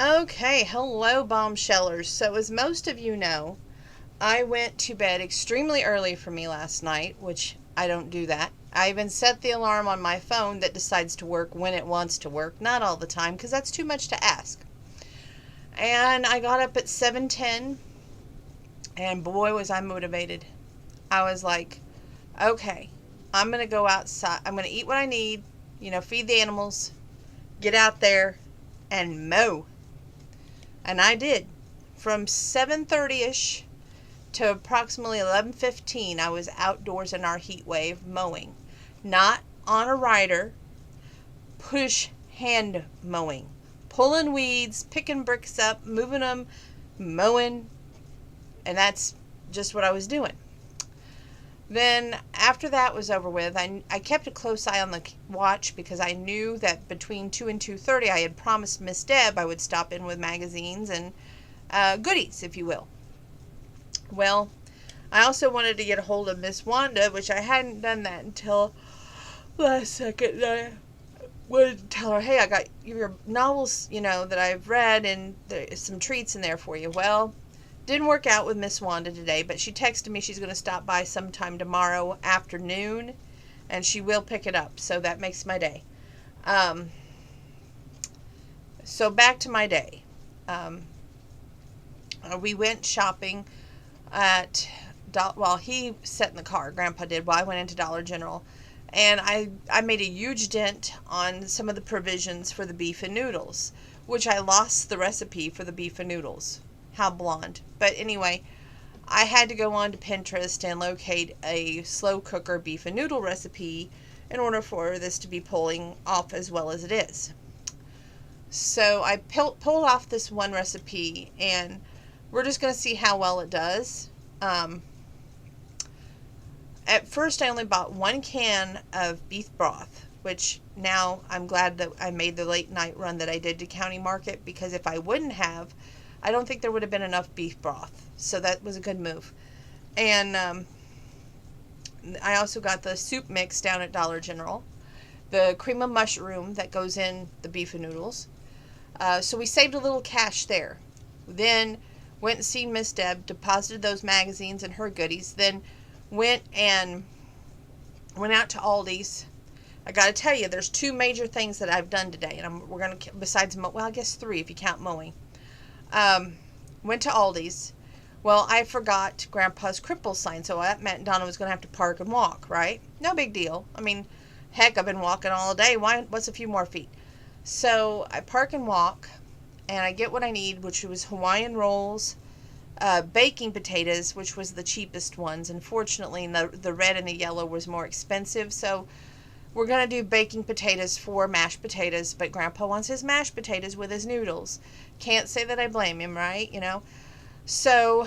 Okay, hello, bombshellers. So, as most of you know, I went to bed extremely early for me last night, which I don't do that. I even set the alarm on my phone that decides to work when it wants to work, not all the time, because that's too much to ask. And I got up at 7:10, and boy, was I motivated. I was like, okay, I'm going to go outside. I'm going to eat what I need, feed the animals, get out there, and mow. And I did. From 7:30ish to approximately 11:15, I was outdoors in our heat wave mowing. Not on a rider, push hand mowing. Pulling weeds, picking bricks up, moving them, mowing, and that's just what I was doing. Then after that was over with, I kept a close eye on the watch because I knew that between 2 and 2:30 I had promised Miss Deb I would stop in with magazines and goodies, if you will. Well, I also wanted to get a hold of Miss Wanda, which I hadn't done that until last second. I wanted to tell her, hey, I got your novels, that I've read, and there's some treats in there for you. Well, didn't work out with Miss Wanda today, but she texted me she's going to stop by sometime tomorrow afternoon, and she will pick it up, so that makes my day. So back to my day. We went shopping at, he sat in the car, Grandpa did, while I went into Dollar General, and I made a huge dent on some of the provisions for the beef and noodles, which I lost the recipe for the beef and noodles. How blonde. But anyway, I had to go on to Pinterest and locate a slow cooker beef and noodle recipe in order for this to be pulling off as well as it is. So I pulled off this one recipe, and we're just going to see how well it does. At first I only bought 1 can of beef broth, which now I'm glad that I made the late night run that I did to County Market, because if I wouldn't have, I don't think there would have been enough beef broth. So that was a good move. And I also got the soup mix down at Dollar General, the cream of mushroom that goes in the beef and noodles. So we saved a little cash there. Then went and seen Miss Deb, deposited those magazines and her goodies, then went out to Aldi's. I got to tell you, there's 2 major things that I've done today, and we're going to, besides, I guess 3 if you count mowing. Went to Aldi's. Well, I forgot Grandpa's cripple sign, so that meant Donna was going to have to park and walk, right? No big deal. I mean, heck, I've been walking all day. What's a few more feet? So I park and walk, and I get what I need, which was Hawaiian rolls, baking potatoes, which was the cheapest ones. Unfortunately, the red and the yellow was more expensive, so we're going to do baking potatoes for mashed potatoes, but Grandpa wants his mashed potatoes with his noodles. Can't say that I blame him, right? So,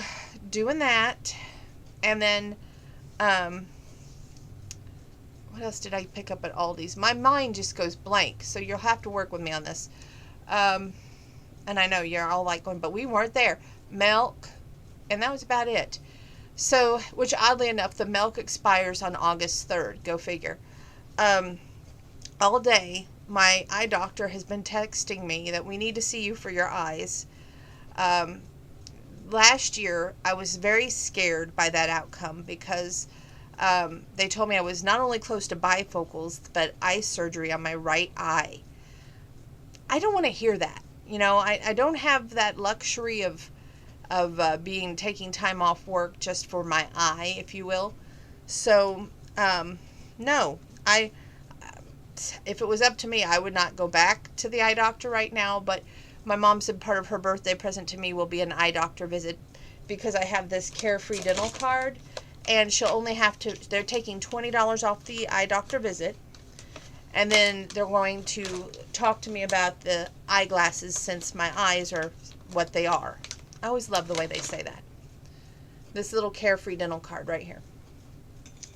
doing that, and then, what else did I pick up at Aldi's? My mind just goes blank, so you'll have to work with me on this. And I know you're all like going, but we weren't there. Milk, and that was about it. So, which oddly enough, the milk expires on August 3rd. Go figure. All day, my eye doctor has been texting me that we need to see you for your eyes. Last year, I was very scared by that outcome because they told me I was not only close to bifocals, but eye surgery on my right eye. I don't want to hear that. I don't have that luxury of taking time off work just for my eye, if you will. So, no. If it was up to me, I would not go back to the eye doctor right now, but my mom said part of her birthday present to me will be an eye doctor visit because I have this Carefree Dental card, and she'll only have to, they're taking $20 off the eye doctor visit, and then they're going to talk to me about the eyeglasses since my eyes are what they are. I always love the way they say that. This little Carefree Dental card right here.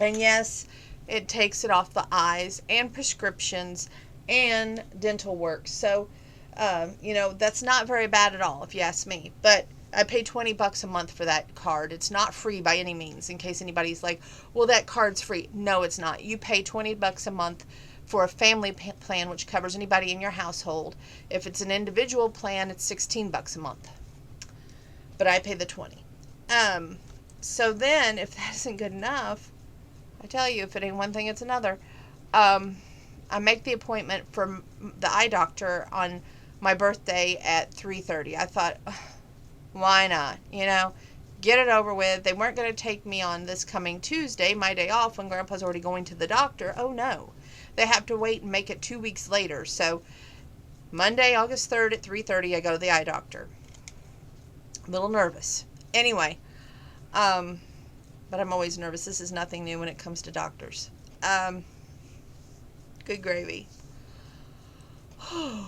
And yes, it takes it off the eyes and prescriptions and dental work. So, that's not very bad at all, if you ask me. But I pay $20 a month for that card. It's not free by any means, in case anybody's like, well, that card's free. No, it's not. You pay $20 a month for a family plan, which covers anybody in your household. If it's an individual plan, it's $16 a month. But I pay the 20. So then, if that isn't good enough, I tell you, if it ain't one thing, it's another. I make the appointment for the eye doctor on my birthday at 3:30. I thought, why not? Get it over with. They weren't going to take me on this coming Tuesday, my day off, when Grandpa's already going to the doctor. Oh, no. They have to wait and make it 2 weeks later. So Monday, August 3rd at 3:30, I go to the eye doctor. A little nervous. Anyway, but I'm always nervous. This is nothing new when it comes to doctors. Good gravy. I've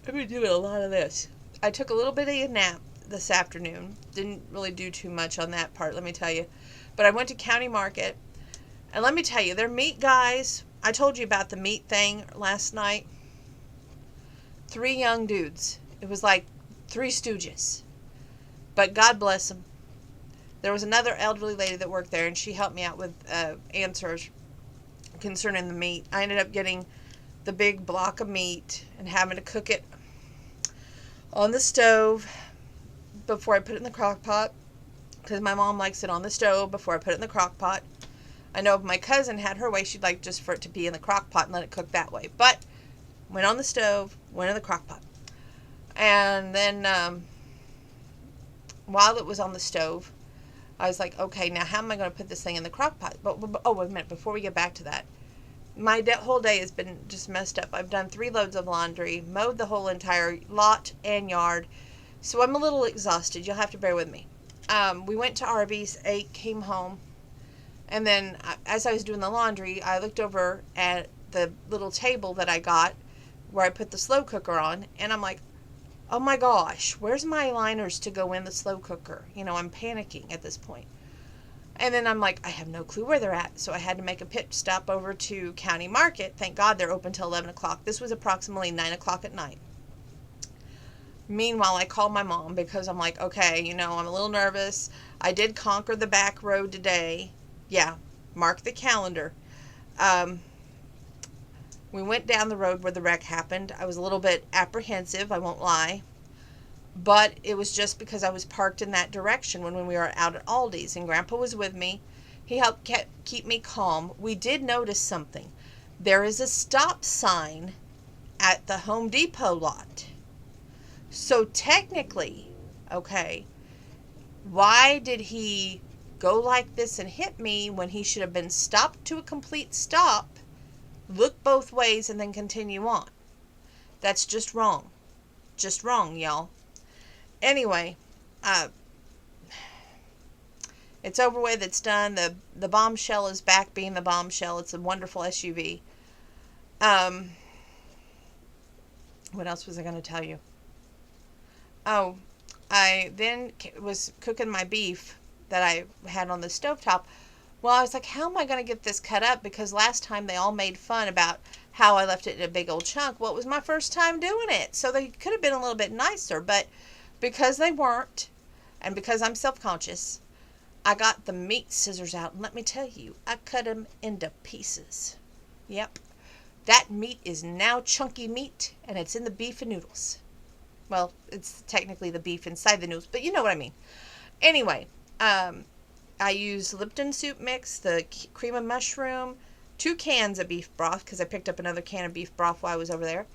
been doing a lot of this. I took a little bit of a nap this afternoon. Didn't really do too much on that part, let me tell you. But I went to County Market. And let me tell you, their meat guys, I told you about the meat thing last night. 3 young dudes. It was like 3 stooges. But God bless them. There was another elderly lady that worked there, and she helped me out with answers concerning the meat. I ended up getting the big block of meat and having to cook it on the stove before I put it in the crock pot, because my mom likes it on the stove before I put it in the crock pot. I know if my cousin had her way, she'd like just for it to be in the crock pot and let it cook that way. But went on the stove, went in the crock pot. And then while it was on the stove, I was like, okay, now how am I going to put this thing in the crock pot? But oh, wait a minute, before we get back to that. My whole day has been just messed up. I've done 3 loads of laundry, mowed the whole entire lot and yard. So I'm a little exhausted. You'll have to bear with me. We went to Arby's, ate, came home. And then as I was doing the laundry, I looked over at the little table that I got where I put the slow cooker on. And I'm like, oh my gosh, where's my liners to go in the slow cooker? I'm panicking at this point. And then I'm like, I have no clue where they're at. So I had to make a pit stop over to County Market. Thank God they're open till 11 o'clock. This was approximately 9 o'clock at night. Meanwhile, I called my mom because I'm like, okay, I'm a little nervous. I did conquer the back road today. Yeah, mark the calendar. We went down the road where the wreck happened. I was a little bit apprehensive, I won't lie. But it was just because I was parked in that direction when we were out at Aldi's, and Grandpa was with me. He helped keep me calm. We did notice something. There is a stop sign at the Home Depot lot. So technically, okay, why did he go like this and hit me when he should have been stopped to a complete stop, look both ways, and then continue on? That's just wrong. Just wrong, y'all. Anyway, it's over with. It's done. The Bombshell is back being the Bombshell. It's a wonderful SUV. What else was I going to tell you? Oh, I then was cooking my beef that I had on the stovetop. Well, I was like, how am I going to get this cut up? Because last time they all made fun about how I left it in a big old chunk. Well, it was my first time doing it, so they could have been a little bit nicer. But because they weren't, and because I'm self-conscious, I got the meat scissors out. And let me tell you, I cut them into pieces. Yep. That meat is now chunky meat, and it's in the beef and noodles. Well, it's technically the beef inside the noodles, but you know what I mean. Anyway, I used Lipton soup mix, the cream of mushroom, 2 cans of beef broth, because I picked up another can of beef broth while I was over there.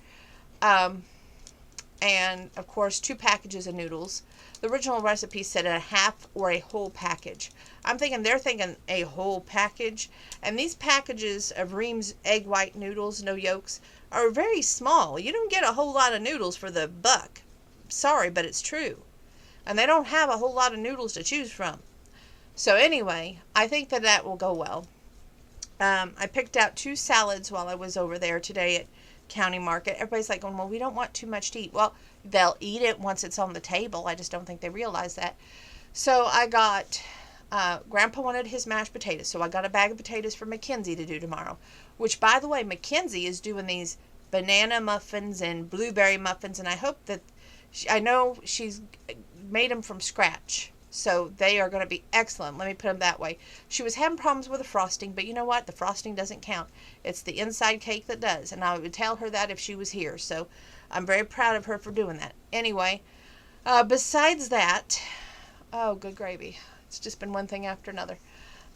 And, of course, 2 packages of noodles. The original recipe said a half or a whole package. I'm thinking they're thinking a whole package. And these packages of Ream's egg white noodles, no yolks, are very small. You don't get a whole lot of noodles for the buck. Sorry, but it's true. And they don't have a whole lot of noodles to choose from. So anyway, I think that will go well. I picked out 2 salads while I was over there today at County Market. Everybody's like going, well, we don't want too much to eat. Well, they'll eat it once it's on the table. I just don't think they realize that. So I got, Grandpa wanted his mashed potatoes, so I got a bag of potatoes for Mackenzie to do tomorrow. Which, by the way, Mackenzie is doing these banana muffins and blueberry muffins, and I hope that, I know she's made them from scratch. So they are going to be excellent. Let me put them that way. She was having problems with the frosting, but you know what? The frosting doesn't count. It's the inside cake that does. And I would tell her that if she was here. So I'm very proud of her for doing that. Anyway, besides that, oh, good gravy. It's just been one thing after another.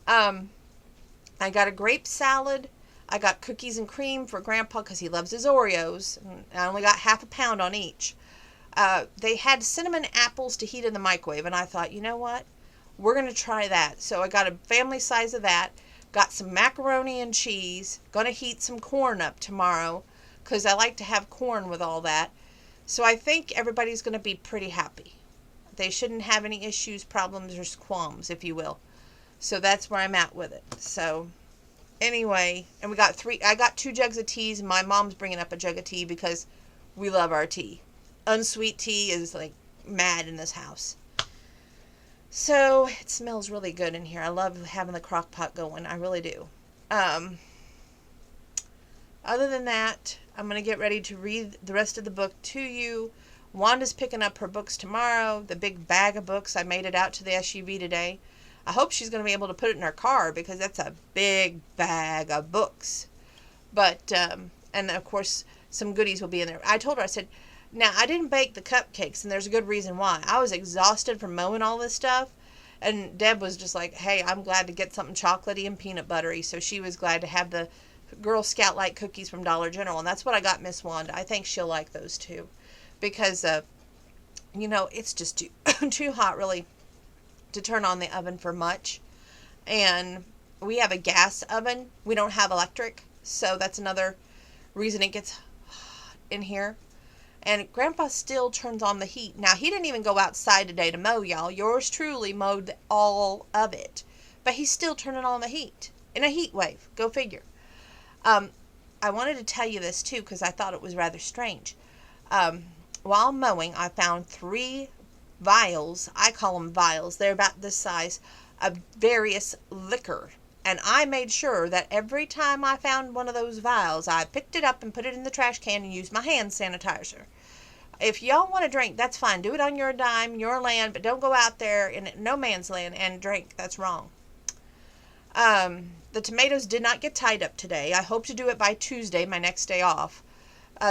I got a grape salad. I got cookies and cream for Grandpa because he loves his Oreos. I only got half a pound on each. They had cinnamon apples to heat in the microwave, and I thought, you know what? We're going to try that. So I got a family size of that. Got some macaroni and cheese. Going to heat some corn up tomorrow because I like to have corn with all that. So I think everybody's going to be pretty happy. They shouldn't have any issues, problems, or qualms, if you will. So that's where I'm at with it. So anyway, and I got 2 jugs of teas. My mom's bringing up a jug of tea because we love our tea. Unsweet tea is like mad in this house. So it smells really good in here. I love having the crock pot going. I really do. Other than that, I'm going to get ready to read the rest of the book to you. Wanda's picking up her books tomorrow. The big bag of books. I made it out to the SUV today. I hope she's going to be able to put it in her car because that's a big bag of books. But, and of course, some goodies will be in there. I told her, I said, now, I didn't bake the cupcakes, and there's a good reason why. I was exhausted from mowing all this stuff, and Deb was just like, hey, I'm glad to get something chocolatey and peanut buttery, so she was glad to have the Girl Scout-like cookies from Dollar General, and that's what I got Miss Wanda. I think she'll like those, too, because, it's just too hot, really, to turn on the oven for much, and we have a gas oven. We don't have electric, so that's another reason it gets hot in here. And Grandpa still turns on the heat. Now, he didn't even go outside today to mow, y'all. Yours truly mowed all of it. But he's still turning on the heat. In a heat wave. Go figure. I wanted to tell you this, too, because I thought it was rather strange. While mowing, I found 3 vials. I call them vials. They're about this size of various liquor. And I made sure that every time I found one of those vials, I picked it up and put it in the trash can and used my hand sanitizer. If y'all want to drink, that's fine. Do it on your dime, your land, but don't go out there in no man's land and drink. That's wrong. The tomatoes did not get tied up today. I hope to do it by Tuesday, my next day off.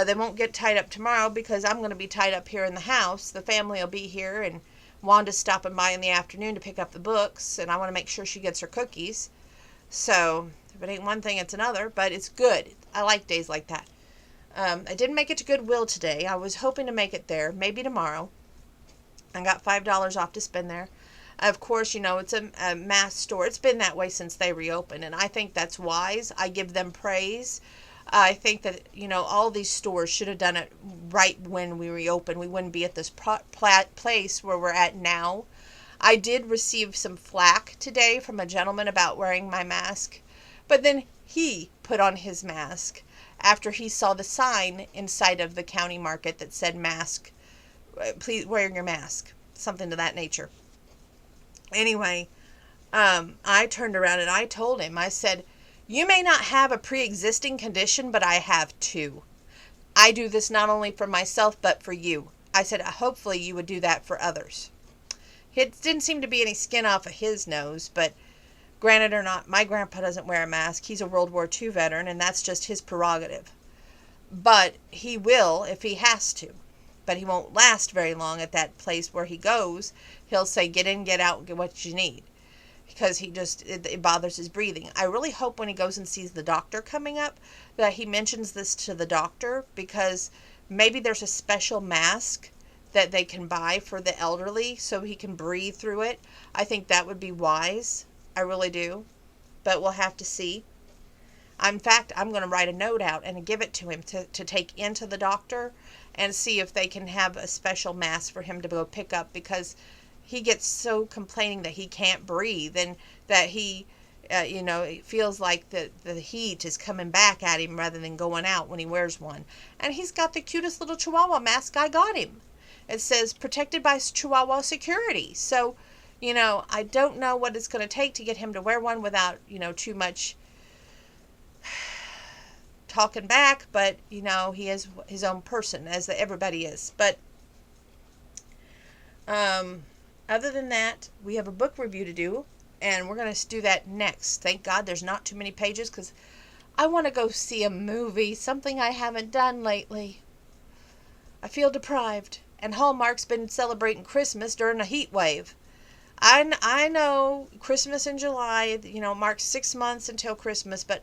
They won't get tied up tomorrow because I'm going to be tied up here in the house. The family will be here, and Wanda's stopping by in the afternoon to pick up the books, and I want to make sure she gets her cookies. So, if it ain't one thing, it's another, but it's good. I like days like that. I didn't make it to Goodwill today. I was hoping to make it there, maybe tomorrow. I got $5 off to spend there. Of course, it's a mass store. It's been that way since they reopened, and I think that's wise. I give them praise. I think that, all these stores should have done it right when we reopened. We wouldn't be at this place where we're at now. I did receive some flack today from a gentleman about wearing my mask, but then he put on his mask after he saw the sign inside of the county market that said mask, please wear your mask, something to that nature. Anyway, I turned around and I told him, I said, you may not have a pre-existing condition, but I have 2. I do this not only for myself, but for you. I said, hopefully you would do that for others. It didn't seem to be any skin off of his nose, but granted or not, my grandpa doesn't wear a mask. He's a World War II veteran, and that's just his prerogative. But he will if he has to. But he won't last very long at that place where he goes. He'll say, get in, get out, get what you need. Because it bothers his breathing. I really hope when he goes and sees the doctor coming up that he mentions this to the doctor, because maybe there's a special mask that they can buy for the elderly so he can breathe through it. I think that would be wise. I really do. But we'll have to see. In fact, I'm going to write a note out and give it to him to take into the doctor and see if they can have a special mask for him to go pick up, because he gets so complaining that he can't breathe and that he, it feels like the heat is coming back at him rather than going out when he wears one. And he's got the cutest little Chihuahua mask I got him. It says, protected by Chihuahua security. So, I don't know what it's going to take to get him to wear one without, too much talking back. But, he is his own person, as everybody is. But, Other than that, we have a book review to do, and we're going to do that next. Thank God there's not too many pages because I want to go see a movie, something I haven't done lately. I feel deprived, and Hallmark's been celebrating Christmas during a heat wave. I know Christmas in July, marks 6 months until Christmas, but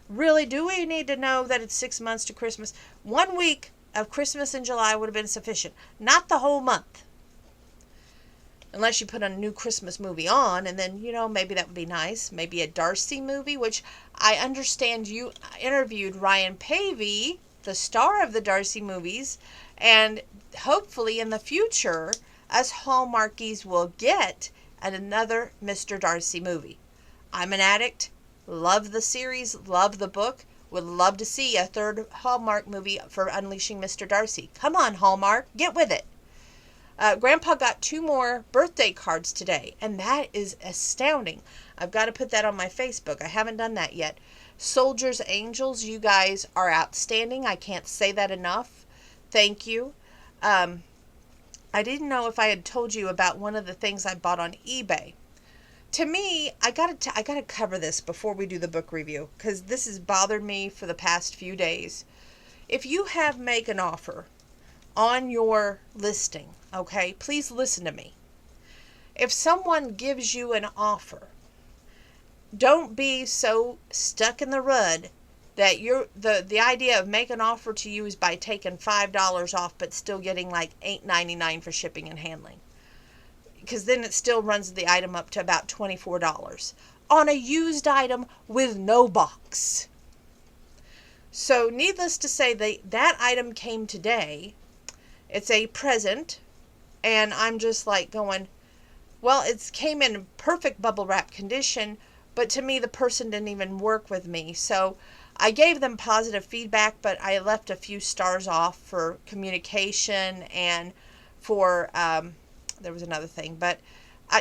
really, do we need to know that it's 6 months to Christmas? 1 week of Christmas in July would have been sufficient, not the whole month. Unless you put a new Christmas movie on, and then, maybe that would be nice. Maybe a Darcy movie, which I understand you interviewed Ryan Pavey, the star of the Darcy movies, and hopefully in the future, us Hallmarkies will get another Mr. Darcy movie. I'm an addict, love the series, love the book, would love to see a third Hallmark movie for Unleashing Mr. Darcy. Come on, Hallmark, get with it. Grandpa got 2 more birthday cards today, and that is astounding. I've got to put that on my Facebook. I haven't done that yet. Soldiers, Angels, you guys are outstanding. I can't say that enough. Thank you. I didn't know if I had told you about one of the things I bought on eBay. To me, I gotta cover this before we do the book review, because this has bothered me for the past few days. If you make an offer on your listing, okay, please listen to me. If someone gives you an offer, don't be so stuck in the rut that the idea of making an offer to you is by taking $5 off but still getting like $8.99 for shipping and handling. Because then it still runs the item up to about $24 on a used item with no box. So needless to say, that item came today. It's a present, and I'm just like going, well, it came in perfect bubble wrap condition, but to me the person didn't even work with me. So I gave them positive feedback, but I left a few stars off for communication and for, there was another thing, but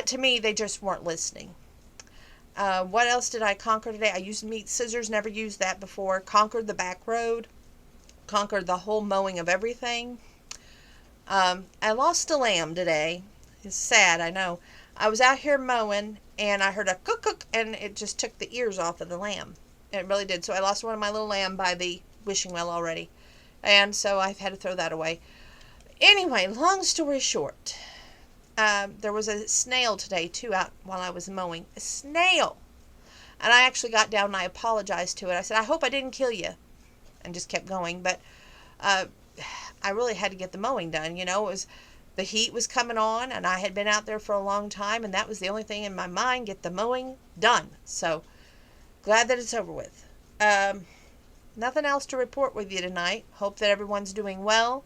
to me they just weren't listening. What else did I conquer today? I used meat scissors, never used that before. Conquered the back road, conquered the whole mowing of everything. I lost a lamb today. It's sad, I know. I was out here mowing, and I heard a cook, and it just took the ears off of the lamb. It really did. So I lost one of my little lamb by the wishing well already. And so I've had to throw that away. Anyway, long story short, there was a snail today, too, out while I was mowing. A snail! And I actually got down and I apologized to it. I said, I hope I didn't kill you. And just kept going. But I really had to get the mowing done. The heat was coming on, and I had been out there for a long time, and that was the only thing in my mind, get the mowing done. So, glad that it's over with. Nothing else to report with you tonight. Hope that everyone's doing well,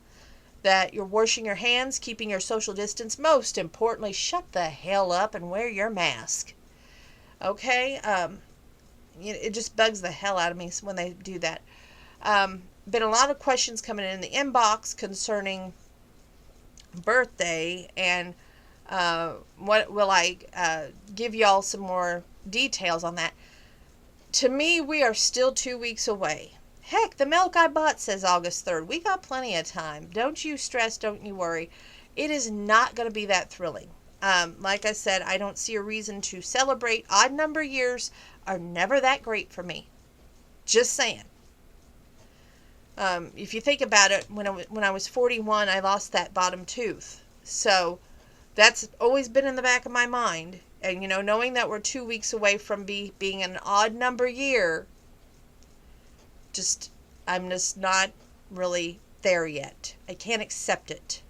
that you're washing your hands, keeping your social distance. Most importantly, shut the hell up and wear your mask. Okay? It just bugs the hell out of me when they do that. Been a lot of questions coming in the inbox concerning birthday, and what will I give y'all some more details on that. To me, we are still 2 weeks away. Heck, the milk I bought says August 3rd. We got plenty of time. Don't you stress, don't you worry. It is not going to be that thrilling. Like I said, I don't see a reason to celebrate. Odd number years are never that great for me. Just saying. If you think about it, when I was 41, I lost that bottom tooth. So that's always been in the back of my mind. And, knowing that we're 2 weeks away from being an odd number year, I'm just not really there yet. I can't accept it.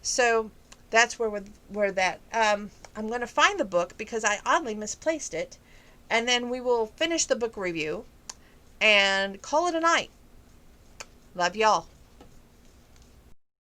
So that's where that. I'm going to find the book because I oddly misplaced it. And then we will finish the book review and call it a night. Love y'all.